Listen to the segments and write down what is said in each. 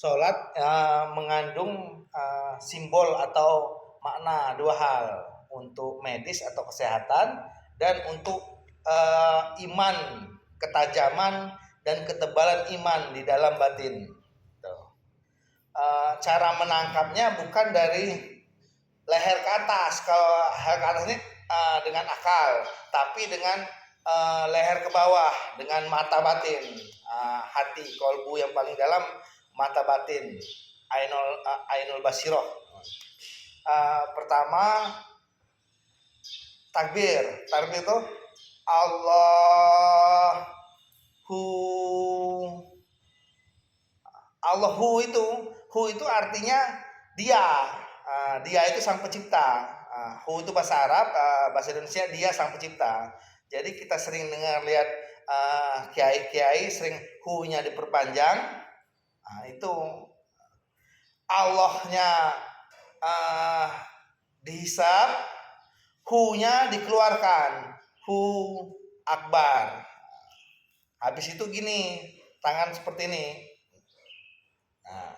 Sholat mengandung simbol atau makna dua hal, untuk medis atau kesehatan dan untuk iman, ketajaman dan ketebalan iman di dalam batin. Cara menangkapnya bukan dari leher ke atas. Kalau leher ke atas ini dengan akal, tapi dengan leher ke bawah dengan mata batin, hati, kolbu yang paling dalam, mata batin, ainul basiroh. Pertama takbir itu Allahu itu artinya dia. Dia itu sang pencipta. Hu itu bahasa Arab, bahasa Indonesia dia sang pencipta. Jadi kita sering dengar lihat kiai-kiai sering hu-nya diperpanjang. Itu Allahnya dihisab, hu-nya dikeluarkan, hu akbar. Habis itu gini, tangan seperti ini. Nah,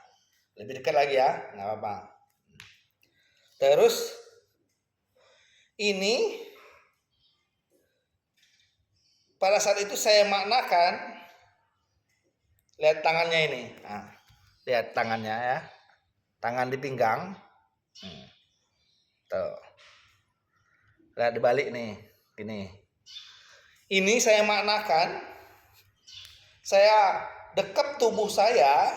lebih dekat lagi ya, nggak apa-apa. Terus ini pada saat itu saya maknakan, lihat tangannya ini. Nah, lihat tangannya ya, tangan di pinggang. Tuh, lihat dibalik nih, gini. Ini saya maknakan, saya dekat tubuh saya.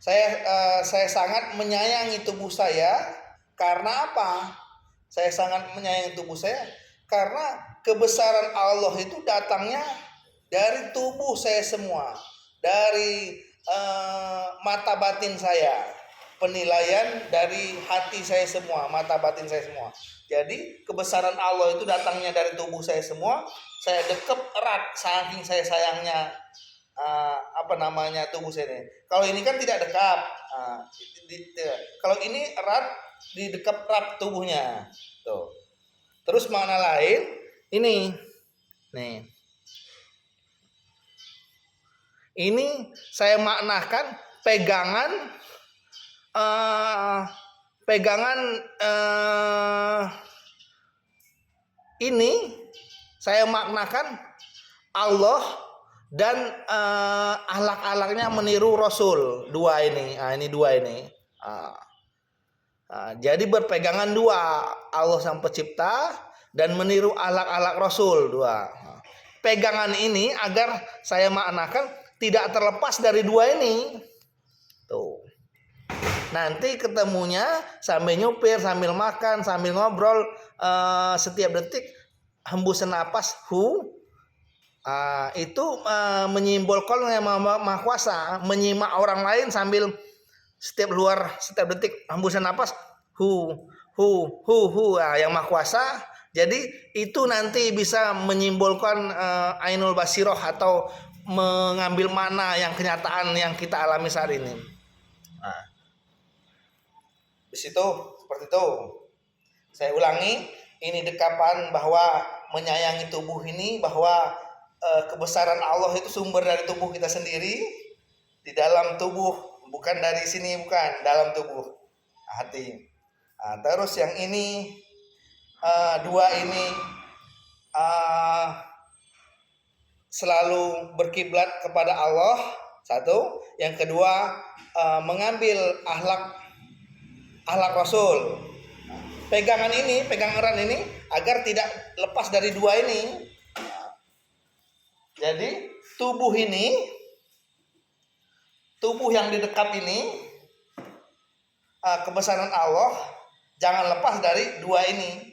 Saya sangat menyayangi tubuh saya. Karena apa? Saya sangat menyayangi tubuh saya karena kebesaran Allah itu datangnya dari tubuh saya semua, dari mata batin saya, penilaian dari hati saya semua, mata batin saya semua. Jadi kebesaran Allah itu datangnya dari tubuh saya semua. Saya dekep erat saking saya sayangnya tubuh saya ini. Kalau ini kan tidak dekat. Kalau ini erat, di dekat erat tubuhnya. Tuh. Terus makna lain ini. Nih. Ini saya maknakan ini saya maknakan Allah dan ahlak-ahlaknya meniru Rasul. Dua ini. Ini dua ini. Jadi berpegangan dua, Allah sang pencipta dan meniru ahlak-ahlak Rasul dua. Pegangan ini agar saya maknakan tidak terlepas dari dua ini. Tuh. Nanti ketemunya sambil nyupir, sambil makan, sambil ngobrol, setiap detik hembusan napas itu menyimbolkan yang Maha Kuasa, menyimak orang lain sambil setiap detik hembusan napas yang Maha Kuasa. Jadi itu nanti bisa menyimbolkan ainul basiroh atau mengambil makna yang kenyataan yang kita alami saat ini. Di situ seperti itu. Saya ulangi, ini dekapan bahwa menyayangi tubuh ini, bahwa kebesaran Allah itu sumber dari tubuh kita sendiri, di dalam tubuh, bukan dari sini, bukan, dalam tubuh hati. Terus yang ini dua ini selalu berkiblat kepada Allah, satu. Yang kedua mengambil akhlak Rasul. Pegangan erat ini agar tidak lepas dari dua ini. Jadi tubuh yang didekap ini, kebesaran Allah jangan lepas dari dua ini.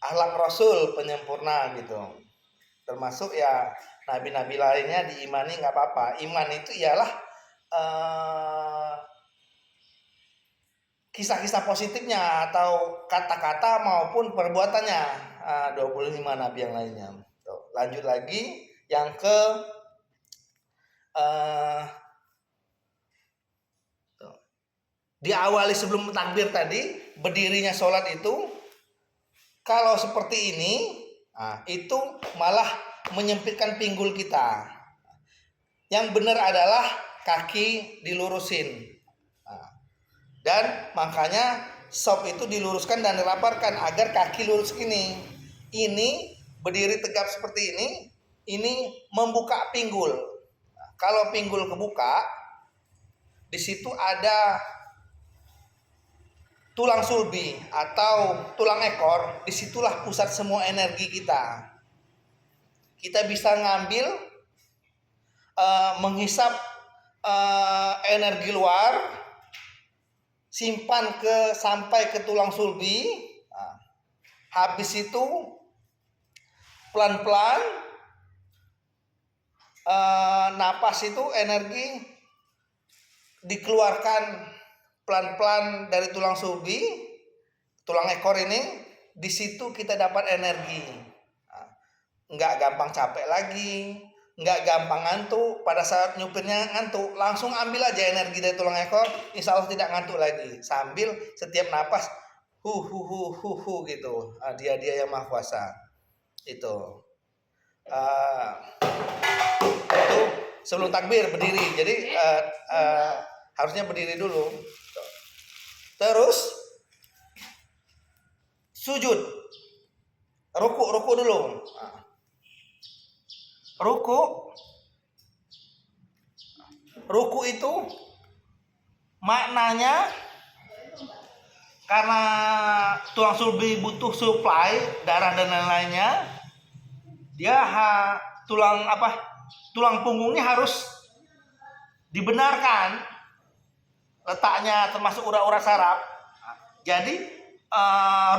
Akhlak Rasul penyempurna gitu. Termasuk ya nabi-nabi lainnya diimani nggak apa-apa. Iman itu ialah kisah-kisah positifnya atau kata-kata maupun perbuatannya. 25 nabi yang lainnya. Tuh, lanjut lagi yang ke diawali sebelum takbir tadi, berdirinya sholat itu kalau seperti ini, itu malah menyempitkan pinggul kita. Yang benar adalah kaki dilurusin. Nah, dan makanya sop itu diluruskan dan dirapatkan agar kaki lurus ini. Ini berdiri tegap seperti ini membuka pinggul. Nah, kalau pinggul kebuka, di situ ada tulang sulbi atau tulang ekor. Disitulah pusat semua energi kita. Kita bisa ngambil, menghisap energi luar, simpan sampai ke tulang sulbi. Nah, habis itu pelan-pelan napas itu energi dikeluarkan pelan-pelan dari tulang sulbi, tulang ekor ini. Di situ kita dapat energi. Nah, nggak gampang capek lagi, nggak gampang ngantuk. Pada saat nyupirnya ngantuk, langsung ambil aja energi dari tulang ekor, insya Allah tidak ngantuk lagi. Sambil setiap napas gitu. Dia yang maha kuasa. Itu sebelum takbir berdiri. Jadi harusnya berdiri dulu. Terus sujud, ruku dulu. Ruku itu maknanya karena tulang sulbi butuh suplai darah dan lain-lainnya, dia tulang punggungnya harus dibenarkan letaknya, termasuk urat-urat saraf. Jadi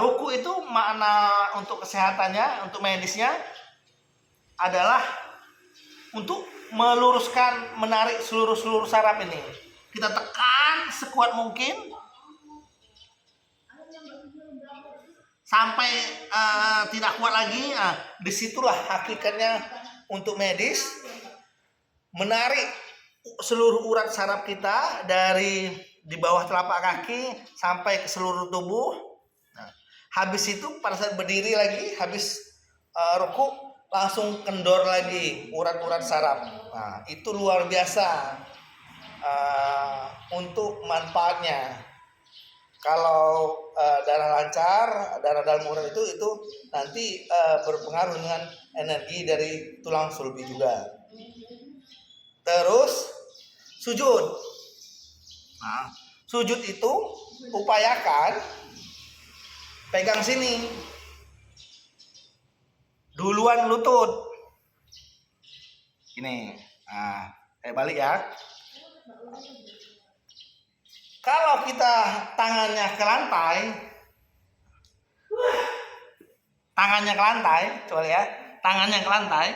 ruku itu makna untuk kesehatannya, untuk medisnya adalah untuk meluruskan, menarik seluruh saraf ini. Kita tekan sekuat mungkin sampai tidak kuat lagi. Disitulah hakikatnya untuk medis, menarik seluruh urat saraf kita dari di bawah telapak kaki sampai ke seluruh tubuh. Nah, habis itu pada saat berdiri lagi, habis ruku, langsung kendor lagi urat-urat saraf. Nah, itu luar biasa untuk manfaatnya. Kalau darah lancar, darah dalam urat itu nanti berpengaruh dengan energi dari tulang sulbi juga. Terus sujud. Nah, sujud itu upayakan pegang sini, duluan lutut. Ini. Nah, balik ya. Kalau kita tangannya ke lantai, coba ya, tangannya ke lantai.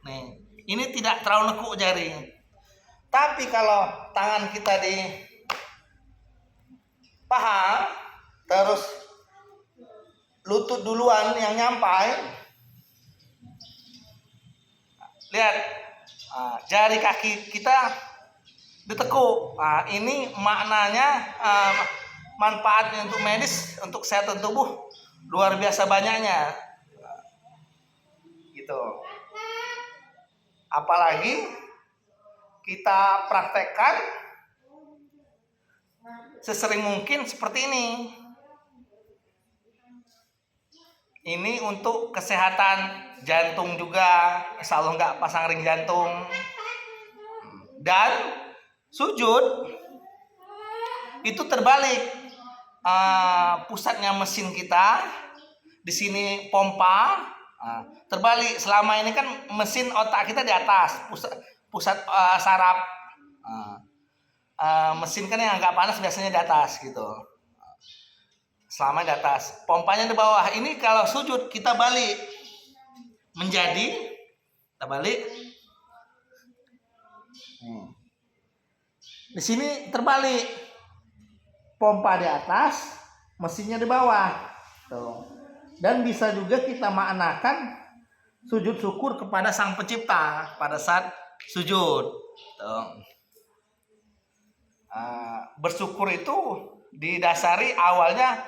Nih, ini tidak terlalu nekuk jari. Tapi kalau tangan kita di paha, terus lutut duluan yang nyampai. Lihat, jari kaki kita ditekuk. Ini maknanya manfaatnya untuk medis, untuk kesehatan tubuh luar biasa banyaknya. Gitu. Apalagi kita praktekkan sesering mungkin seperti ini. Ini untuk kesehatan jantung juga, insya Allah nggak pasang ring jantung. Dan sujud itu terbalik, pusatnya mesin kita di sini pompa, terbalik. Selama ini kan mesin otak kita di atas, pusat saraf, mesin kan yang agak panas biasanya di atas gitu. Selama di atas, pompanya di bawah. Ini kalau sujud kita balik menjadi, kita balik. Di sini terbalik, pompa di atas, mesinnya di bawah. Tuh. Dan bisa juga kita maknakan sujud syukur kepada Sang Pencipta pada saat sujud. Tuh. Bersyukur itu didasari awalnya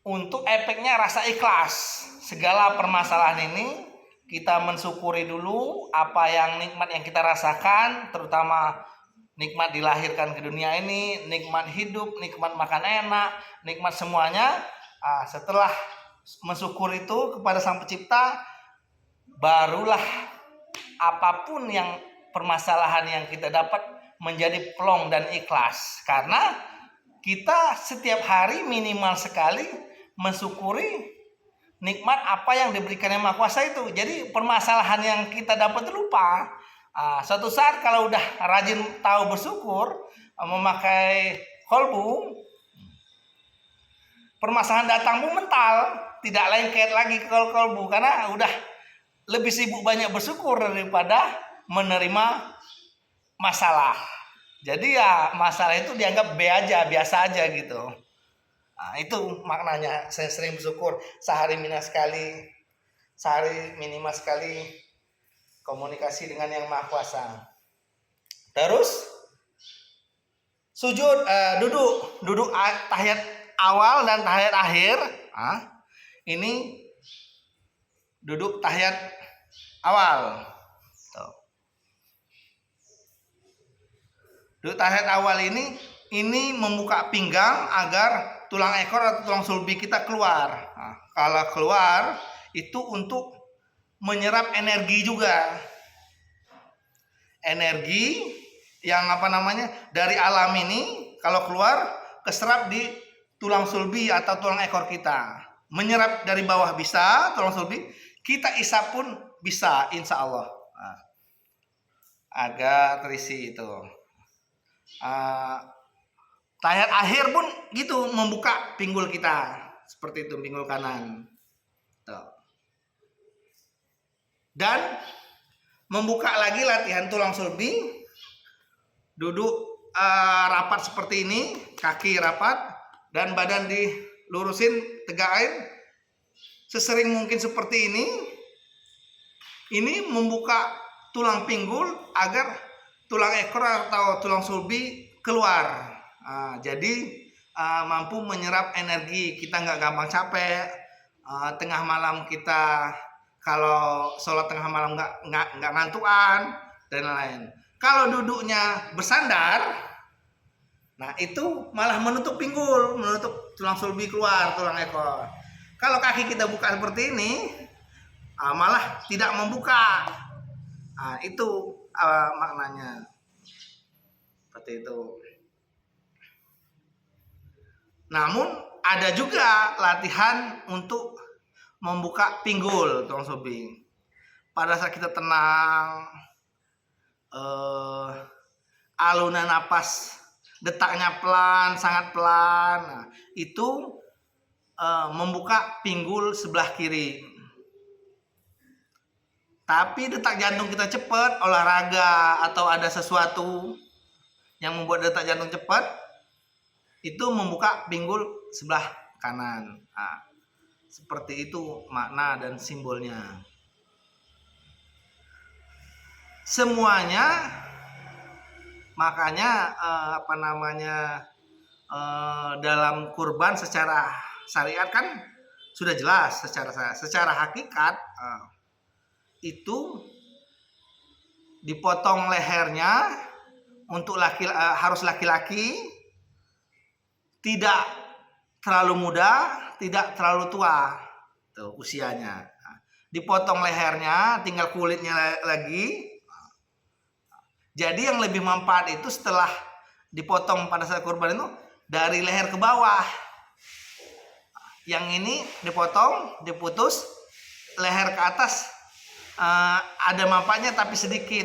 untuk efeknya rasa ikhlas. Segala permasalahan ini kita mensyukuri dulu apa yang nikmat yang kita rasakan, terutama nikmat dilahirkan ke dunia ini, nikmat hidup, nikmat makan enak, nikmat semuanya. Setelah mensyukur itu kepada Sang Pencipta, barulah apapun yang permasalahan yang kita dapat menjadi plong dan ikhlas. Karena kita setiap hari minimal sekali mensyukuri nikmat apa yang diberikan Yang Maha Kuasa itu. Jadi permasalahan yang kita dapat lupa. Suatu saat kalau udah rajin tahu bersyukur, memakai kolbu, permasalahan datang pun mental, tidak lengket lagi ke kolbu, karena udah lebih sibuk banyak bersyukur daripada menerima masalah. Jadi ya masalah itu dianggap B aja, biasa aja gitu. Itu maknanya saya sering bersyukur, sehari minimal sekali komunikasi dengan Yang Maha Kuasa. Terus sujud, duduk tahiyat awal dan tahiyat akhir. Ini duduk tahiyat awal. Duduk tahiyat awal ini membuka pinggang agar tulang ekor atau tulang sulbi kita keluar. Kalau keluar itu untuk menyerap energi juga. Energi yang dari alam ini kalau keluar keserap di tulang sulbi atau tulang ekor kita. Menyerap dari bawah bisa tulang sulbi, kita isap pun bisa, insya Allah. Agak terisi itu. Tahiyat akhir pun gitu, membuka pinggul kita seperti itu, pinggul kanan. Tuh. Dan membuka lagi latihan tulang sulbi, duduk rapat seperti ini, kaki rapat dan badan dilurusin, tegakin sesering mungkin seperti ini. Ini membuka tulang pinggul agar tulang ekor atau tulang sulbi keluar. Jadi mampu menyerap energi, kita nggak gampang capek. Tengah malam kita kalau sholat tengah malam nggak ngantukan dan lain. Kalau duduknya bersandar, nah itu malah menutup pinggul, menutup tulang sulbi keluar, tulang ekor. Kalau kaki kita buka seperti ini, malah tidak membuka. Itu maknanya seperti itu. Namun ada juga latihan untuk membuka pinggul tulang sulbi. Pada saat kita tenang, alunan napas detaknya pelan, sangat pelan. Nah, itu membuka pinggul sebelah kiri. Tapi detak jantung kita cepat, olahraga atau ada sesuatu yang membuat detak jantung cepat, itu membuka pinggul sebelah kanan. Seperti itu makna dan simbolnya. Semuanya makanya dalam kurban secara syariat kan sudah jelas, secara hakikat itu dipotong lehernya untuk harus laki-laki, tidak terlalu muda, tidak terlalu tua tuh usianya. Dipotong lehernya, tinggal kulitnya lagi. Jadi yang lebih manfaat itu setelah dipotong pada saat kurban itu dari leher ke bawah. Yang ini dipotong, diputus, leher ke atas ada manfaatnya tapi sedikit,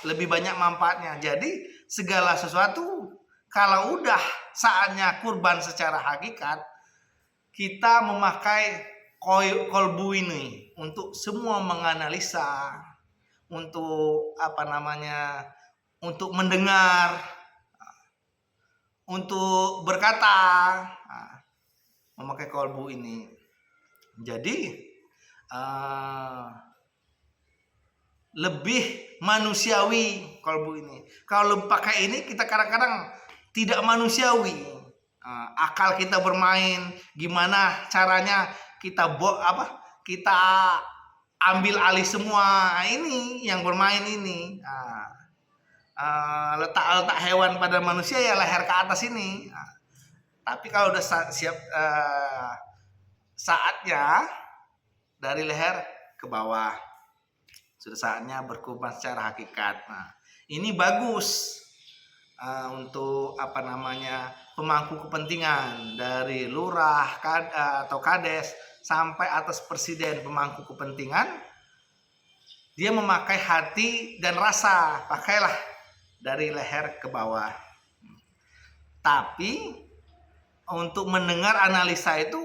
lebih banyak manfaatnya. Jadi segala sesuatu kalau udah saatnya kurban secara hakikat, kita memakai kolbu ini untuk semua menganalisa, untuk untuk mendengar, untuk berkata, memakai kolbu ini. Jadi lebih manusiawi kolbu ini. Kalau pakai ini kita kadang-kadang tidak manusiawi. Akal kita bermain, gimana caranya kita ambil alih semua. Nah, ini yang bermain ini. Letak hewan pada manusia ya leher ke atas ini. Tapi kalau udah siap saatnya dari leher ke bawah, sudah saatnya berkorban secara hakikat. Nah, ini bagus untuk pemangku kepentingan dari lurah atau kades sampai atas presiden pemangku kepentingan. Dia memakai hati dan rasa, pakailah dari leher ke bawah. Tapi untuk mendengar analisa itu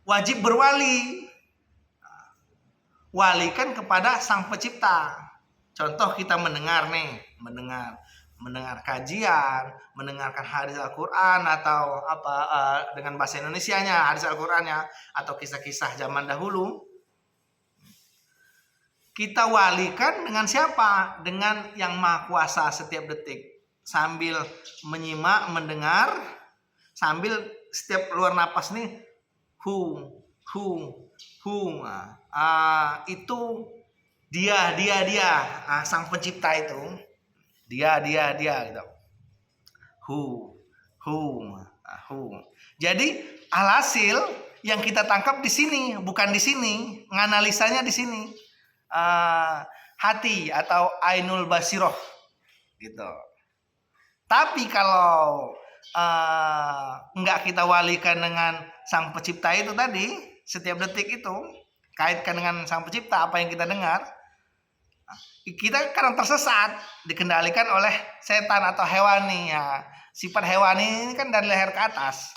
wajib berwali. Walikan kepada Sang Pencipta. Contoh kita mendengar kajian, mendengarkan hadis Al-Qur'an atau dengan bahasa Indonesianya hadis Al-Qur'annya atau kisah-kisah zaman dahulu. Kita walikan dengan siapa? Dengan Yang Maha Kuasa setiap detik. Sambil menyimak, mendengar, sambil setiap keluar napas nih itu dia Sang Pencipta itu. Dia gitu. Jadi alhasil yang kita tangkap di sini, bukan di sini. Nganalisanya di sini. Hati atau ainul basiroh gitu. Tapi kalau enggak kita walikan dengan Sang Pencipta itu tadi, setiap detik itu kaitkan dengan Sang Pencipta apa yang kita dengar, kita kadang tersesat, dikendalikan oleh setan atau hewani. Ya, sifat hewani ini kan dari leher ke atas.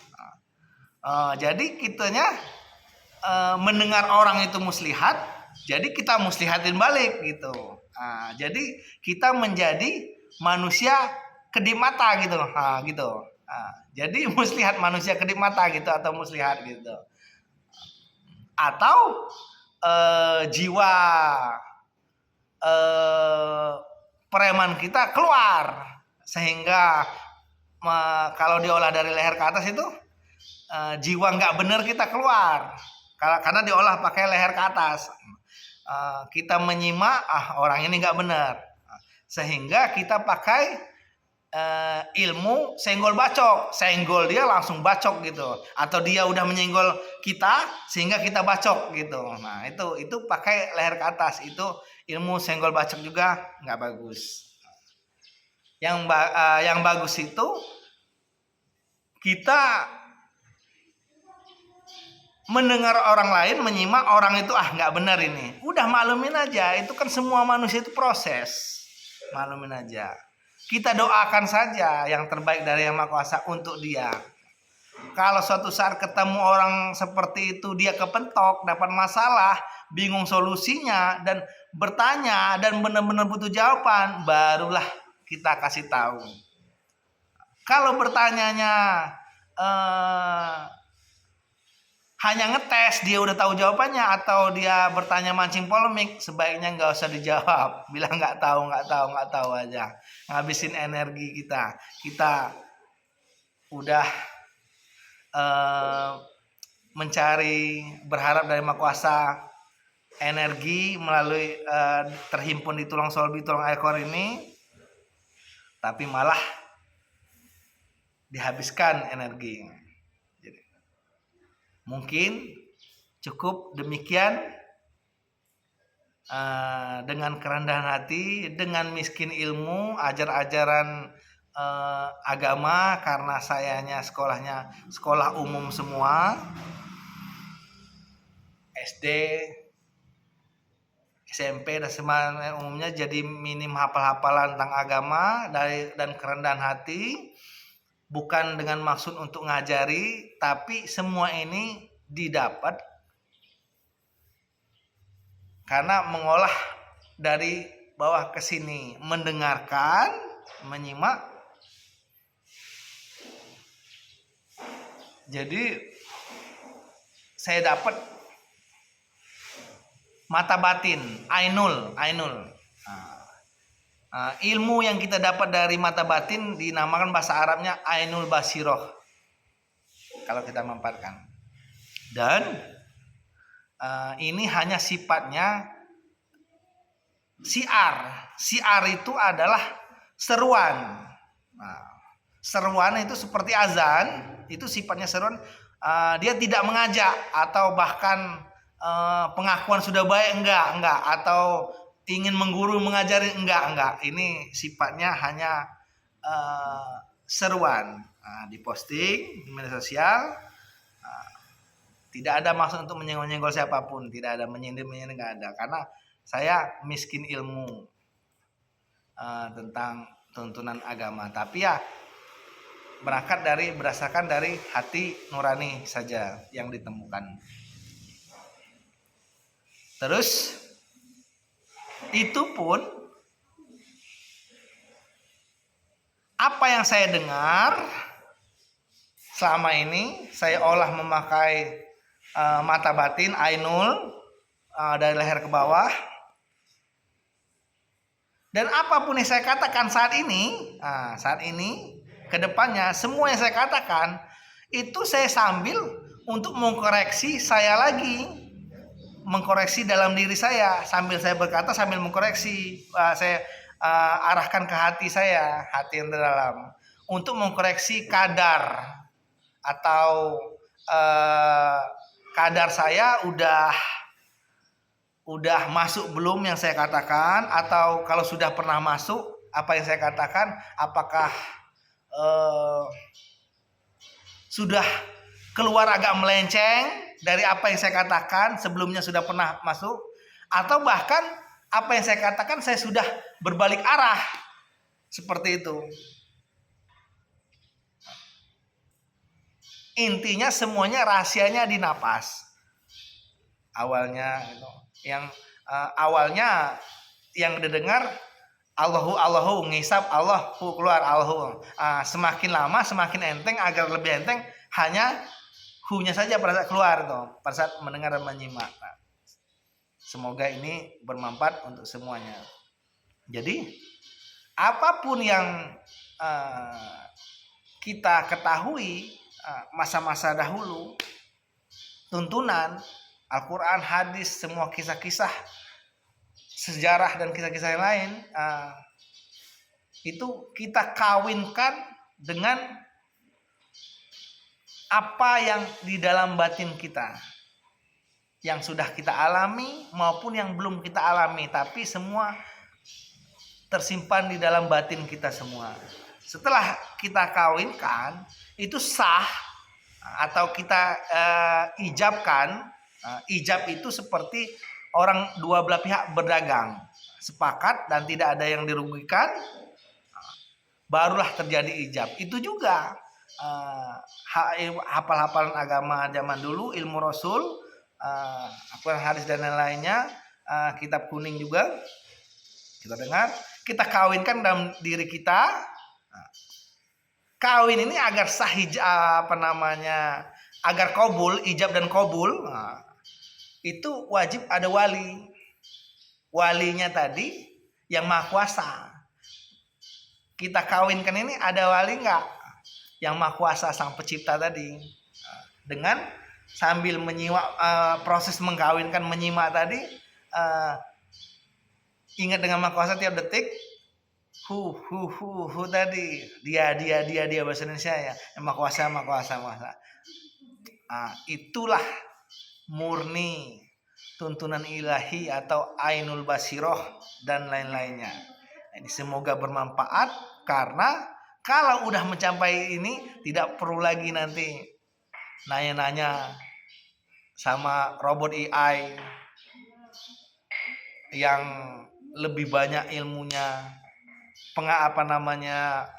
Jadi kitanya mendengar orang itu muslihat, jadi kita muslihatin balik gitu. Jadi kita menjadi manusia kedip mata gitu. Gitu. Jadi muslihat manusia kedip mata gitu atau muslihat gitu. Atau jiwa preman kita keluar sehingga kalau diolah dari leher ke atas itu jiwa nggak benar kita keluar karena diolah pakai leher ke atas. Kita menyimak orang ini nggak benar sehingga kita pakai ilmu senggol bacok, senggol dia langsung bacok gitu, atau dia udah menyenggol kita sehingga kita bacok gitu. Nah itu pakai leher ke atas, itu ilmu senggol bacok juga nggak bagus. Yang bagus itu kita mendengar orang lain, menyimak orang itu nggak benar ini, udah maklumin aja, itu kan semua manusia itu proses, maklumin aja. Kita doakan saja yang terbaik dari Yang Maha Kuasa untuk dia. Kalau suatu saat ketemu orang seperti itu, dia kepentok, dapat masalah, bingung solusinya dan bertanya dan benar-benar butuh jawaban, barulah kita kasih tahu. Kalau bertanyanya hanya ngetes, dia udah tahu jawabannya, atau dia bertanya mancing polemik, sebaiknya nggak usah dijawab, bilang nggak tahu aja, ngabisin energi kita. Kita udah mencari, berharap dari Maha Kuasa energi melalui terhimpun di tulang solbi, tulang ekor ini, tapi malah dihabiskan energi. Mungkin cukup demikian, dengan kerendahan hati, dengan miskin ilmu, ajar-ajaran agama, karena sayanya sekolahnya sekolah umum semua, SD, SMP dan semuanya umumnya, jadi minim hafal-hafalan tentang agama dan kerendahan hati. Bukan dengan maksud untuk ngajari, tapi semua ini didapat karena mengolah dari bawah ke sini, mendengarkan, menyimak. Jadi saya dapat mata batin, ainul. Ilmu yang kita dapat dari mata batin dinamakan bahasa Arabnya ainul basiroh kalau kita manfaatkan. Dan ini hanya sifatnya syiar. Syiar itu adalah seruan. Nah, seruan itu seperti azan, itu sifatnya seruan. Dia tidak mengajak atau bahkan pengakuan sudah baik enggak, atau ingin mengguru mengajari enggak. Ini sifatnya hanya seruan. Diposting di media sosial. Tidak ada maksud untuk menyenggol-nyenggol siapapun, tidak ada menyindir-menyindir, enggak ada. Karena saya miskin ilmu tentang tuntunan agama, tapi ya berdasarkan dari hati nurani saja yang ditemukan. Terus itu pun apa yang saya dengar selama ini, saya olah memakai mata batin ainul dari leher ke bawah. Dan apapun yang saya katakan saat ini ke depannya, semua yang saya katakan itu saya sambil untuk mengkoreksi saya lagi, mengkoreksi dalam diri saya, sambil saya berkata sambil mengkoreksi, saya arahkan ke hati saya, hati yang terdalam, untuk mengkoreksi kadar atau kadar saya udah masuk belum yang saya katakan, atau kalau sudah pernah masuk apa yang saya katakan, apakah sudah keluar agak melenceng dari apa yang saya katakan sebelumnya sudah pernah masuk, atau bahkan apa yang saya katakan saya sudah berbalik arah seperti itu. Intinya semuanya rahasianya di napas. Awalnya awalnya yang didengar Allahu ngisap, Allahu keluar, Allahu. Semakin lama semakin enteng, agar lebih enteng hanya hu-nya saja pada saat keluar tuh, pada saat mendengar dan menyimak. Semoga ini bermanfaat untuk semuanya. Jadi apapun yang kita ketahui masa-masa dahulu, tuntunan Al-Quran, hadis, semua kisah-kisah sejarah dan kisah-kisah yang lain, itu kita kawinkan dengan apa yang di dalam batin kita, yang sudah kita alami maupun yang belum kita alami, tapi semua tersimpan di dalam batin kita semua. Setelah kita kawinkan, itu sah atau kita ijabkan. Ijab itu seperti orang dua belah pihak berdagang, sepakat dan tidak ada yang dirugikan, barulah terjadi ijab. Itu juga hafal-hafalan agama zaman dulu, ilmu Rasul, Al-Quran, hadis dan lain-lainnya, kitab kuning juga kita dengar, kita kawinkan dalam diri kita. Kawin ini agar sah agar qabul, ijab dan qabul, itu wajib ada wali. Walinya tadi yang maha kuasa. Kita kawinkan ini ada wali enggak? Yang maha kuasa, sang pencipta tadi. Dengan sambil menyimak proses mengkawinkan, menyimak tadi, ingat dengan maha kuasa tiap detik. Hu tadi, dia bahasa Indonesia ya, maha kuasa. Itulah murni tuntunan ilahi atau ainul basiroh dan lain-lainnya. Ini semoga bermanfaat, karena kalau udah mencapai ini tidak perlu lagi nanti nanya-nanya sama robot AI yang lebih banyak ilmunya,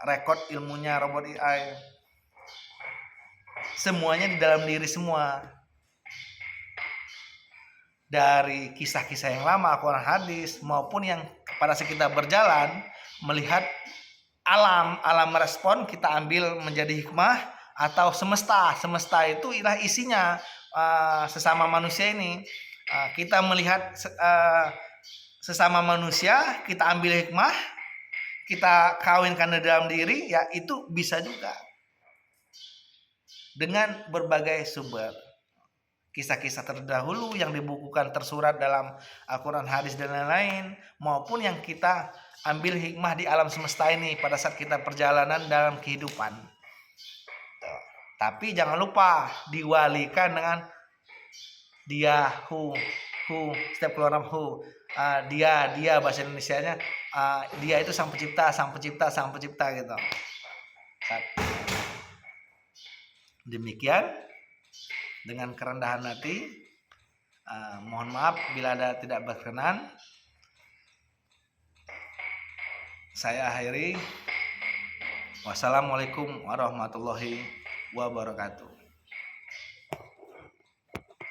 rekod ilmunya robot AI. Semuanya di dalam diri semua. Dari kisah-kisah yang lama, Al-Quran, hadis, maupun yang pada saat kita berjalan melihat alam merespon, kita ambil menjadi hikmah atau semesta itu ialah isinya sesama manusia ini. Kita melihat sesama manusia, kita ambil hikmah, kita kawinkan di dalam diri, ya itu bisa juga dengan berbagai sumber. kisah-kisah terdahulu yang dibukukan tersurat dalam Al-Quran, hadis dan lain-lain, maupun yang kita ambil hikmah di alam semesta ini pada saat kita perjalanan dalam kehidupan. Tapi jangan lupa diwalikan dengan dia, hu, setiap keluaran hu, dia bahasa Indonesianya, dia itu sang pencipta gitu. Demikian, dengan kerendahan hati, mohon maaf bila ada tidak berkenan. Saya akhiri. Wassalamualaikum warahmatullahi wabarakatuh.